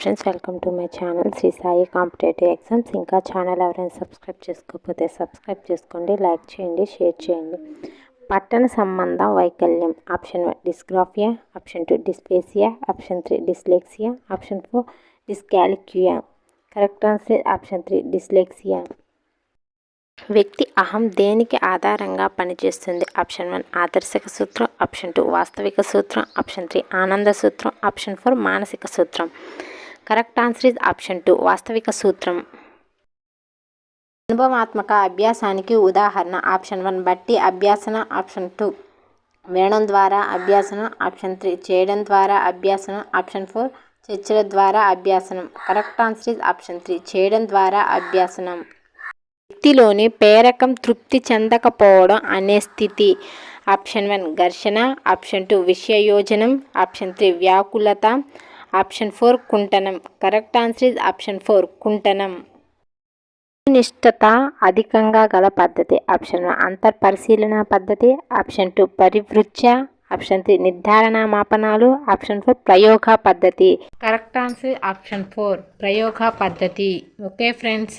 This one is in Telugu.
Friends, welcome to my channel Sri Sai competitive exams. ఇంకా ఛానల్ ఎవరైనా సబ్స్క్రైబ్ చేసుకోకపోతే సబ్స్క్రైబ్ చేసుకోండి, లైక్ చేయండి, షేర్ చేయండి. పట్టణ సంబంధ వైకల్యం. Option 1 dysgraphia, option 2 dysphasia, option 3 dyslexia, option 4 dyscalculia. Correct answer option 3 dyslexia. వ్యక్తి అహం దేనికి ఆధారంగా పనిచేస్తుంది? ఆప్షన్ 1 ఆదర్శక సూత్రం, ఆప్షన్ 2 వాస్తవిక సూత్రం, ఆప్షన్ 3 ఆనంద సూత్రం, ఆప్షన్ 4 మానసిక సూత్రం. కరెక్ట్ ఆన్సర్ ఇస్ ఆప్షన్ 2 వాస్తవిక సూత్రం. అనుభవాత్మక అభ్యాసానికి ఉదాహరణ. ఆప్షన్ 1 బట్టి అభ్యాసన, ఆప్షన్ 2 వినడం ద్వారా అభ్యాసనం, ఆప్షన్ 3 చేయడం ద్వారా అభ్యాసనం, ఆప్షన్ 4 చర్చల ద్వారా అభ్యాసనం. కరెక్ట్ ఆన్సర్ ఇస్ ఆప్షన్ 3 చేయడం ద్వారా అభ్యాసనం. వ్యక్తిలోని ప్రేరకం తృప్తి చెందకపోవడం అనే స్థితి. ఆప్షన్ 1 ఘర్షణ, ఆప్షన్ 2 విషయయోజనం, ఆప్షన్ 3 వ్యాకులత, ఆప్షన్ 4 కుంటనం. కరెక్ట్ ఆన్సర్ ఇస్ ఆప్షన్ 4 కుంటనం. నిష్ఠత అధికంగా గల పద్ధతి. ఆప్షన్ 1 అంతర్పరిశీలన పద్ధతి, ఆప్షన్ 2 పరివృత్య, ఆప్షన్ 3 నిర్ధారణ మాపనాలు, ఆప్షన్ 4 ప్రయోగ పద్ధతి. కరెక్ట్ ఆన్సర్ ఆప్షన్ 4 ప్రయోగ పద్ధతి. Okay friends.